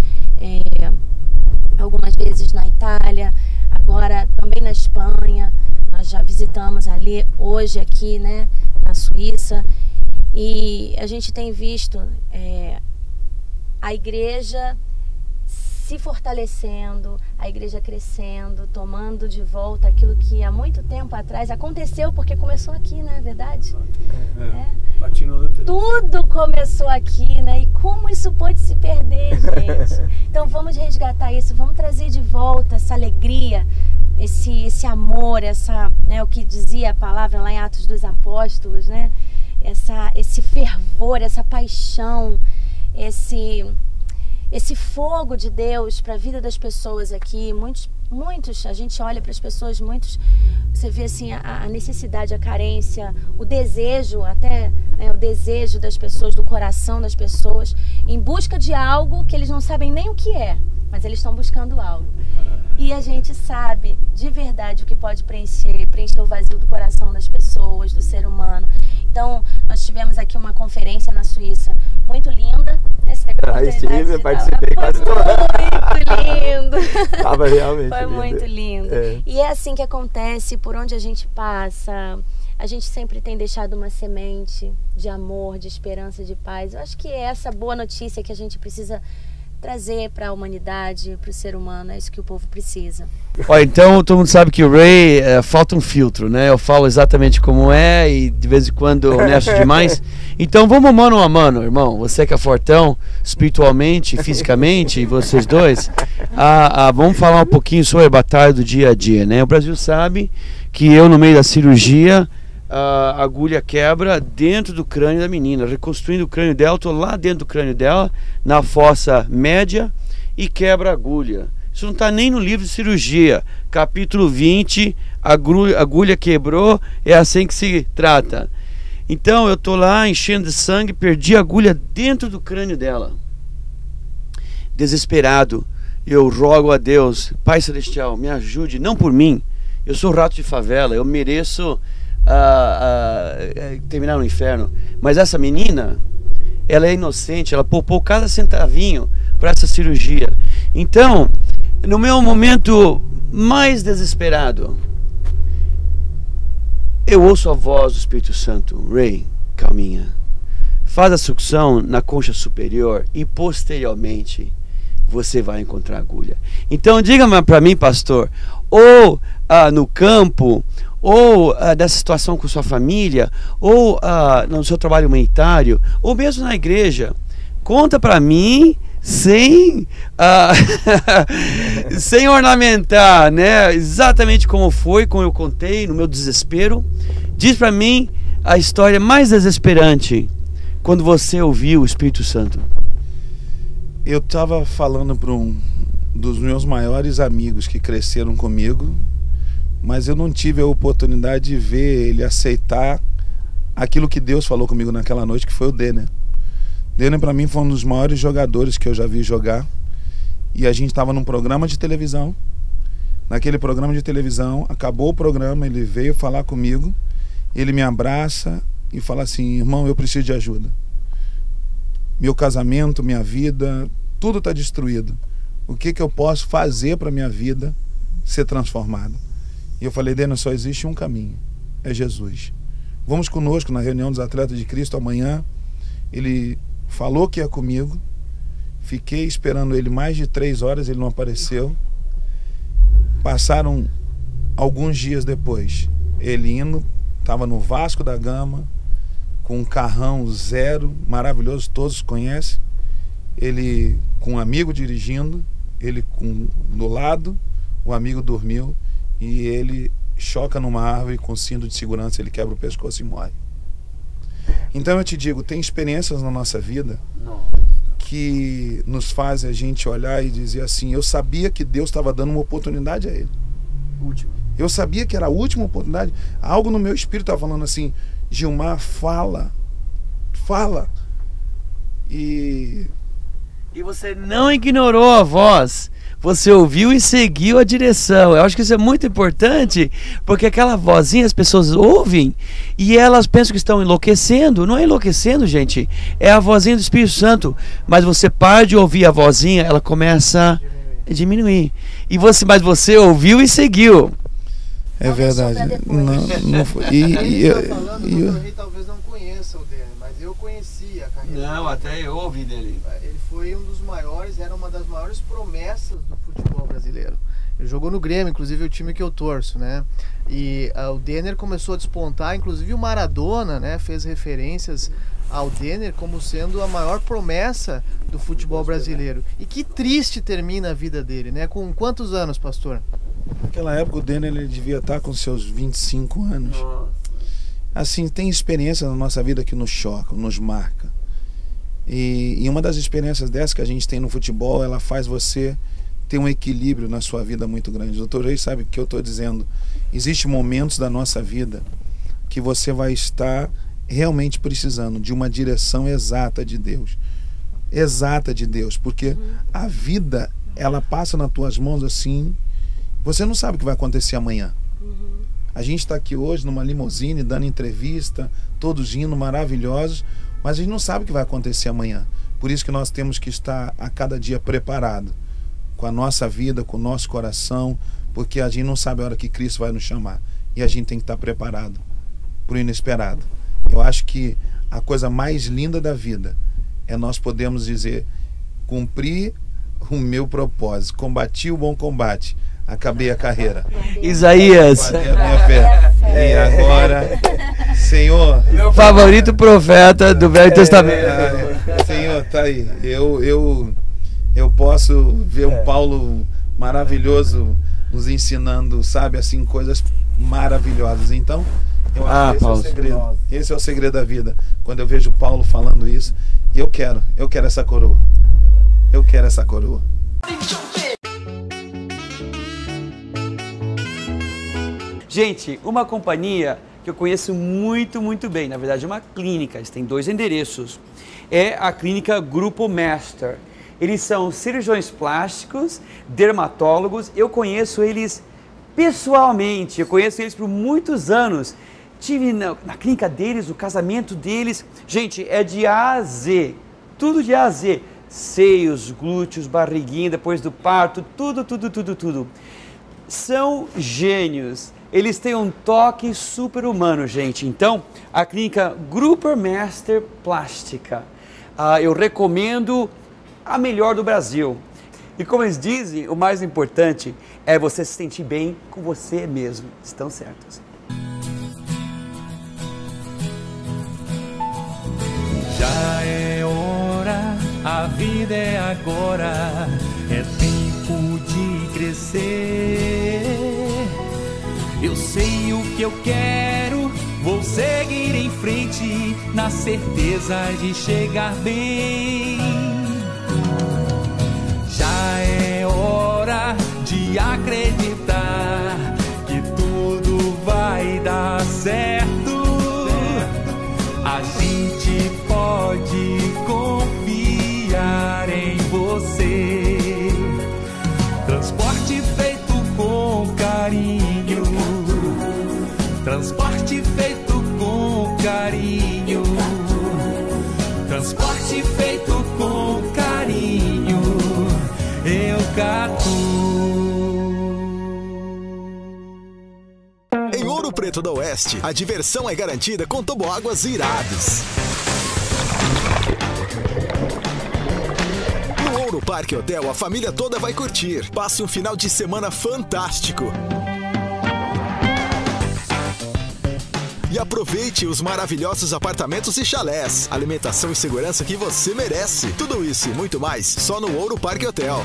algumas vezes na Itália, agora também na Espanha, nós já visitamos ali, hoje aqui, né, na Suíça, e a gente tem visto a igreja se fortalecendo, a igreja crescendo, tomando de volta aquilo que há muito tempo atrás aconteceu, porque começou aqui, não é verdade? Tudo começou aqui, né? E como isso pode se perder, gente? Então vamos resgatar isso, vamos trazer de volta essa alegria, esse amor, né, o que dizia a palavra lá em Atos dos Apóstolos, né? Esse fervor, essa paixão, esse fogo de Deus para a vida das pessoas aqui. Muitos, a gente olha para as pessoas, você vê assim a necessidade, a carência, o desejo, até o desejo das pessoas, do coração das pessoas, em busca de algo que eles não sabem nem o que é, mas eles estão buscando algo. E a gente sabe, de verdade, humanidade, o que pode preencher o vazio do coração das pessoas, do ser humano. Então, nós tivemos aqui uma conferência na Suíça muito linda. Estive, participei quase toda. Muito lindo. Estava realmente Foi lindo. muito lindo. E é assim que acontece, por onde a gente passa. A gente sempre tem deixado uma semente de amor, de esperança, de paz. Eu acho que é essa boa notícia que a gente precisa trazer para a humanidade, para o ser humano. É isso que o povo precisa. Ó, então todo mundo sabe que o Ray falta um filtro, né? Eu falo exatamente como é e de vez em quando eu honesto demais. Então vamos mano a mano, irmão. Você que é fortão espiritualmente, fisicamente, vocês dois. Vamos falar um pouquinho sobre a batalha do dia a dia, né? O Brasil sabe que eu, no meio da cirurgia, a agulha quebra dentro do crânio da menina, reconstruindo o crânio dela. Estou lá dentro do crânio dela, na fossa média, e quebra a agulha. Isso não está nem no livro de cirurgia. Capítulo 20, a agulha quebrou, é assim que se trata. Então eu estou lá enchendo de sangue, perdi a agulha dentro do crânio dela. Desesperado, eu rogo a Deus: Pai Celestial, me ajude, não por mim. Eu sou rato de favela, eu mereço terminar no inferno. Mas essa menina, ela é inocente, ela poupou cada centavinho para essa cirurgia. Então, no meu momento mais desesperado, eu ouço a voz do Espírito Santo: Ray, calminha, faz a sucção na concha superior e posteriormente você vai encontrar a agulha. Então diga-me para mim, pastor, ou no campo, ou nessa situação com sua família, ou no seu trabalho humanitário, ou mesmo na igreja, conta para mim sem sem ornamentar, né? Exatamente como foi, como eu contei no meu desespero. Diz para mim a história mais desesperante quando você ouviu o Espírito Santo. Eu estava falando para um dos meus maiores amigos que cresceram comigo, mas eu não tive a oportunidade de ver ele aceitar aquilo que Deus falou comigo naquela noite, que foi o Denner. Denner para mim foi um dos maiores jogadores que eu já vi jogar, e a gente estava num programa de televisão. Naquele programa de televisão, acabou o programa, ele veio falar comigo, ele me abraça e fala assim: irmão, eu preciso de ajuda. Meu casamento, minha vida, tudo está destruído. O que eu posso fazer para minha vida ser transformada? E eu falei: Denner, só existe um caminho, é Jesus. Vamos conosco na reunião dos atletas de Cristo amanhã. Ele falou que ia comigo. Fiquei esperando ele mais de 3 horas, ele não apareceu. Passaram alguns dias depois, ele indo, estava no Vasco da Gama, com um carrão zero, maravilhoso, todos conhecem. Ele com um amigo dirigindo, ele do lado, o amigo dormiu, e ele choca numa árvore com cinto de segurança, ele quebra o pescoço e morre. Então eu te digo, tem experiências na nossa vida que nos fazem a gente olhar e dizer assim: eu sabia que Deus estava dando uma oportunidade a ele. Eu sabia que era a última oportunidade. Algo no meu espírito estava falando assim: Gilmar, fala. E você não ignorou a voz. Você ouviu e seguiu a direção. Eu acho que isso é muito importante, porque aquela vozinha as pessoas ouvem e elas pensam que estão enlouquecendo. Não é enlouquecendo, gente. É a vozinha do Espírito Santo. Mas você para de ouvir a vozinha, ela começa a diminuir. Mas você ouviu e seguiu. É verdade. Não foi. Eu talvez não conheça o Denner, mas eu conhecia a carreira. Não, até eu ouvi dele. Ele foi um dos maiores, era uma das maiores promessas do futebol brasileiro. Ele jogou no Grêmio, inclusive o time que eu torço, né? E o Denner começou a despontar, inclusive o Maradona, né, fez referências ao Denner como sendo a maior promessa do futebol brasileiro. E que triste termina a vida dele, né? Com quantos anos, pastor? Naquela época o Denner ele devia estar com seus 25 anos. Assim, tem experiências na nossa vida que nos chocam, nos marca. E uma das experiências dessas que a gente tem no futebol, ela faz você ter um equilíbrio na sua vida muito grande. O doutor Reis sabe o que eu estou dizendo. Existem momentos da nossa vida que você vai estar realmente precisando de uma direção exata de Deus. Exata de Deus, porque a vida, ela passa nas tuas mãos assim, você não sabe o que vai acontecer amanhã. A gente está aqui hoje numa limusine, dando entrevista, todos indo maravilhosos, mas a gente não sabe o que vai acontecer amanhã. Por isso que nós temos que estar a cada dia preparado, com a nossa vida, com o nosso coração, porque a gente não sabe a hora que Cristo vai nos chamar. E a gente tem que estar preparado para o inesperado. Eu acho que a coisa mais linda da vida é nós podermos dizer: cumpri o meu propósito, combati o bom combate, acabei a carreira. Isaías. A minha fé. E agora, Senhor... Meu favorito profeta do Velho Testamento. Senhor, tá aí. Eu posso ver um Paulo maravilhoso nos ensinando, sabe, assim, coisas maravilhosas. Então, eu acho que esse é o segredo. Esse é o segredo da vida. Quando eu vejo Paulo falando isso, eu quero essa coroa. Eu quero essa coroa. Gente, uma companhia que eu conheço muito bem, na verdade uma clínica, eles têm 2 endereços, é a clínica Grupo Master. Eles são cirurgiões plásticos, dermatólogos, eu conheço eles pessoalmente, eu conheço eles por muitos anos. Tive na clínica deles, o casamento deles, gente, é de A a Z, tudo de A a Z, seios, glúteos, barriguinha depois do parto, tudo. São gênios. Eles têm um toque super humano, gente. Então, a clínica Grupo Master Plástica, eu recomendo a melhor do Brasil. E como eles dizem, o mais importante é você se sentir bem com você mesmo. Estão certos. Já é hora, a vida é agora, é tempo de crescer. Eu sei o que eu quero, vou seguir em frente, na certeza de chegar bem. Já é hora de acreditar que tudo vai dar certo. A gente pode confiar em você. Transporte feito com carinho. Transporte feito com carinho. Transporte feito com carinho. Eucatu. Em Ouro Preto do Oeste, a diversão é garantida com toboáguas irados. No Ouro Parque Hotel, a família toda vai curtir. Passe um final de semana fantástico. E aproveite os maravilhosos apartamentos e chalés. Alimentação e segurança que você merece. Tudo isso e muito mais só no Ouro Parque Hotel.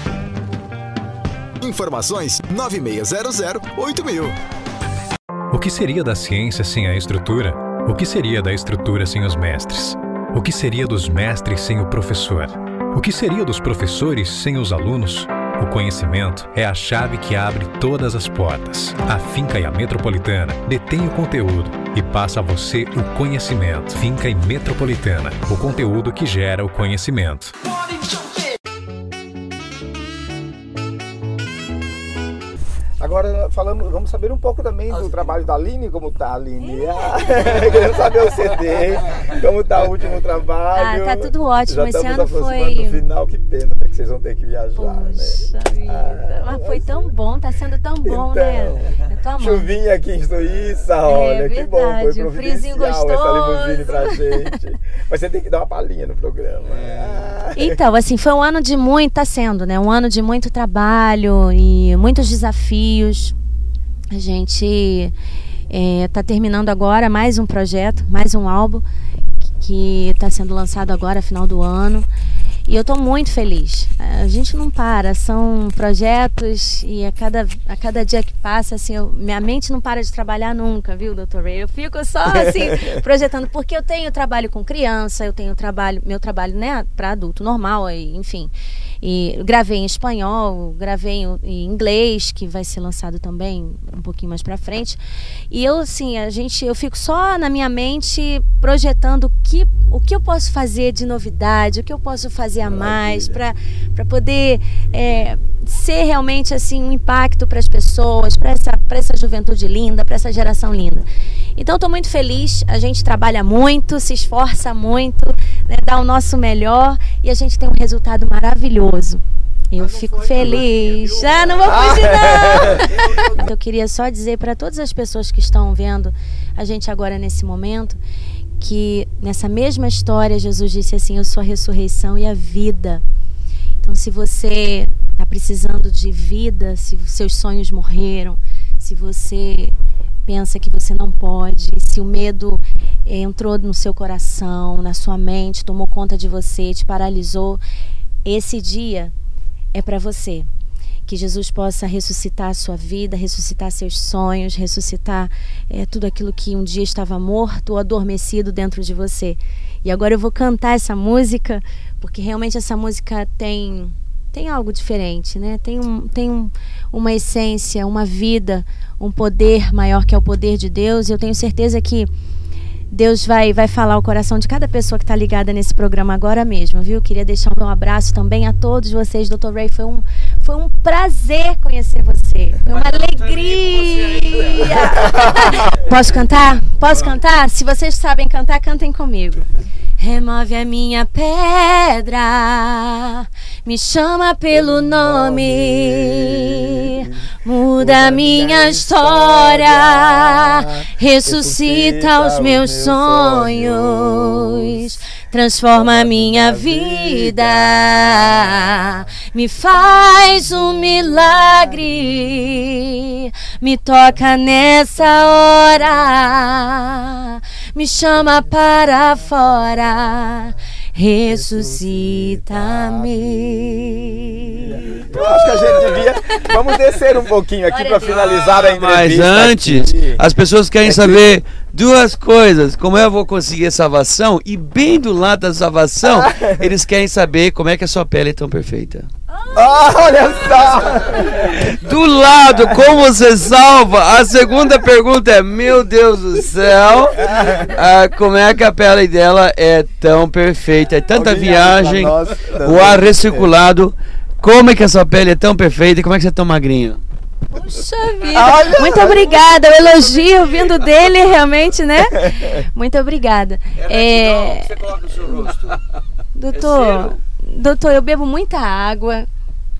Informações 9600-8000. O que seria da ciência sem a estrutura? O que seria da estrutura sem os mestres? O que seria dos mestres sem o professor? O que seria dos professores sem os alunos? O conhecimento é a chave que abre todas as portas. A Finca e a Metropolitana detém o conteúdo e passa a você o conhecimento. Finca e Metropolitana, o conteúdo que gera o conhecimento. Agora vamos saber um pouco também do trabalho da Aline, como tá, Aline? Queremos saber o CD, como tá o último trabalho. Tá tudo ótimo, já esse ano aproximando foi... do final, que pena, né, que vocês vão ter que viajar. Poxa vida, mas foi tão bom, tá sendo tão bom, então, né? Eu tô amando. Chuvinha aqui em Suíça, olha, que bom, foi um friozinho providencial gostoso. essa limusine pra gente. Mas você tem que dar uma palhinha no programa. Então, assim, foi um ano de muito, tá sendo, né? Um ano de muito trabalho e muitos desafios. A gente tá terminando agora mais um projeto, mais um álbum que está sendo lançado agora, final do ano. E eu estou muito feliz. A gente não para, são projetos e a cada dia que passa, assim, minha mente não para de trabalhar nunca, viu, Dr. Ray? Eu fico só assim, projetando, porque eu tenho trabalho com criança, eu tenho meu trabalho, né, para adulto, normal, enfim. E gravei em espanhol, gravei em inglês, que vai ser lançado também um pouquinho mais pra frente. E eu, assim, eu fico só na minha mente projetando o que eu posso fazer de novidade, o que eu posso fazer a mais para poder ser realmente assim um impacto para as pessoas, para essa juventude linda, para essa geração linda. Então estou muito feliz, a gente trabalha muito, se esforça muito, né, dá o nosso melhor e a gente tem um resultado maravilhoso. Eu fico feliz. Não vou fugir não. Eu queria só dizer para todas as pessoas que estão vendo a gente agora nesse momento, que nessa mesma história Jesus disse assim: eu sou a ressurreição e a vida. Então se você está precisando de vida, se seus sonhos morreram, se você pensa que você não pode, se o medo entrou no seu coração, na sua mente, tomou conta de você, te paralisou, esse dia é para você. Que Jesus possa ressuscitar a sua vida, ressuscitar seus sonhos, ressuscitar tudo aquilo que um dia estava morto ou adormecido dentro de você. E agora eu vou cantar essa música, porque realmente essa música tem algo diferente, né? Tem uma essência, uma vida, um poder maior que é o poder de Deus. E eu tenho certeza que Deus vai falar o coração de cada pessoa que está ligada nesse programa agora mesmo, viu? Queria deixar um abraço também a todos vocês, Dr. Ray. Foi um prazer conhecer você. Foi uma alegria. Posso cantar? Posso cantar? Se vocês sabem cantar, cantem comigo. Remove a minha pedra, me chama pelo nome, muda a minha história, ressuscita os meus sonhos, transforma a minha vida, me faz um milagre, me toca nessa hora, me chama para fora, ressuscita-me. Eu acho que a gente devia... Vamos descer um pouquinho aqui para finalizar a entrevista. Mas antes, as pessoas querem saber duas coisas. Como eu vou conseguir a salvação? E bem do lado da salvação, eles querem saber como é que a sua pele é tão perfeita. Olha só! Do lado, como você salva? A segunda pergunta é: meu Deus do céu, como é que a pele dela é tão perfeita? É tanta viagem, o ar recirculado. Como é que essa pele é tão perfeita e como é que você é tão magrinho? Puxa vida, muito obrigada, o elogio vindo dele realmente, né? Muito obrigada. Você coloca o seu rosto. Doutor, eu bebo muita água.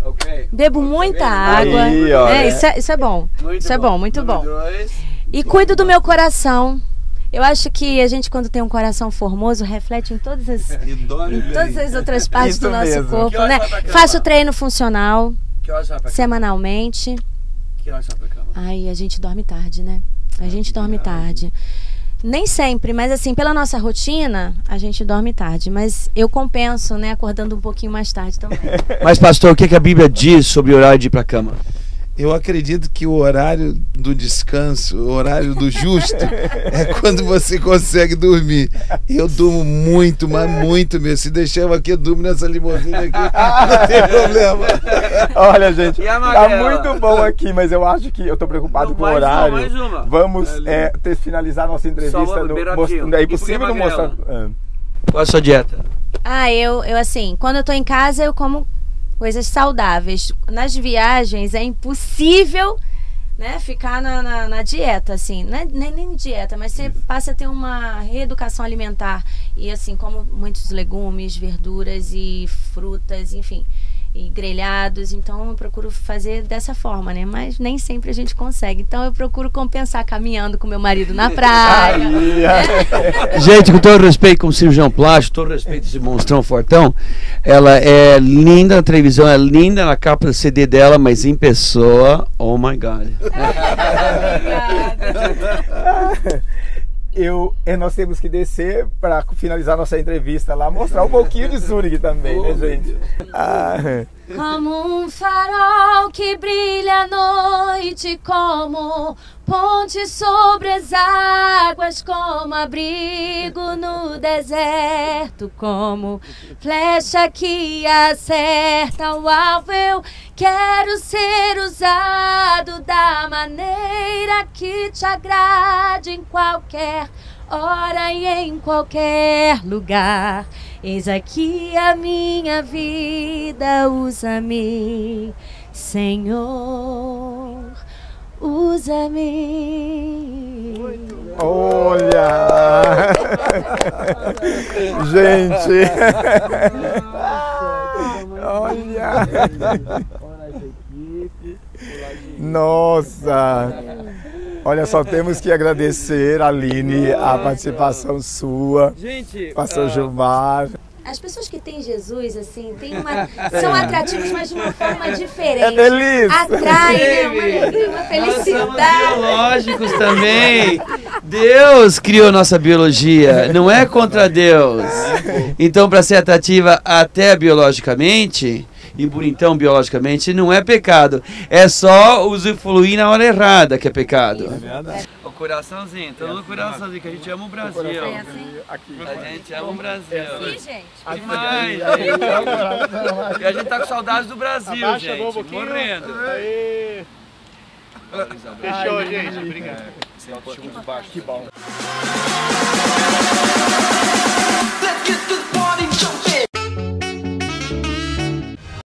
Okay. Bebo muita água. Aí, isso é bom. Isso é bom, muito bom. E cuido do meu coração. Eu acho que a gente, quando tem um coração formoso, reflete em todas as outras partes do nosso corpo, né? Faço treino funcional semanalmente. Que horas vai pra cama? Ai, a gente dorme tarde, né? A gente dorme tarde. Nem sempre, mas assim, pela nossa rotina, a gente dorme tarde. Mas eu compenso, né? Acordando um pouquinho mais tarde também. Mas, pastor, o que a Bíblia diz sobre o horário de ir pra cama? Eu acredito que o horário do descanso, o horário do justo, é quando você consegue dormir. Eu durmo muito, mas muito mesmo. Se deixar eu aqui, eu durmo nessa limusine aqui, não tem problema. Olha, gente, tá muito bom aqui, mas eu acho que eu tô preocupado com o horário. Mais uma. Vamos finalizar nossa entrevista. É impossível não mostrar. Qual é a sua dieta? Eu assim, quando eu tô em casa, eu como coisas saudáveis. Nas viagens é impossível, né, ficar na dieta, assim, não é nem dieta, mas você passa a ter uma reeducação alimentar e assim, como muitos legumes, verduras e frutas, enfim, e grelhados. Então eu procuro fazer dessa forma, né, mas nem sempre a gente consegue, então eu procuro compensar caminhando com meu marido na praia. Gente, com todo respeito, como cirurgião plástico, todo respeito esse monstrão fortão, ela é linda na televisão, é linda na capa do CD dela, mas em pessoa, oh my God. Nós temos que descer para finalizar nossa entrevista lá, mostrar um pouquinho de Zurich também, né, gente? Como um farol que brilha à noite, como ponte sobre as águas, como abrigo no deserto, como flecha que acerta o alvo. Eu quero ser usado da maneira que te agrade, em qualquer hora e em qualquer lugar. Eis aqui a minha vida, usa-me Senhor, usa-me. Olha! Gente! Olha! Nossa! Olha, só temos que agradecer, Aline, a participação sua, pastor Gilmar. As pessoas que têm Jesus, assim, são atrativos, mas de uma forma diferente. É delícia! Atrai, né? Uma alegria, uma felicidade. Nós somos biológicos também. Deus criou nossa biologia, não é contra Deus. Então, para ser atrativa até biologicamente e bonitão biologicamente, não é pecado. É só usufruir na hora errada que é pecado. É verdade. O coraçãozinho, todo no coraçãozinho, que a gente ama o Brasil. A gente ama o Brasil. Sim, gente. Demais, gente. E a gente tá com saudades do Brasil, Abaixa gente. a mão um Morrendo. Fechou, gente. Obrigado. Que bom.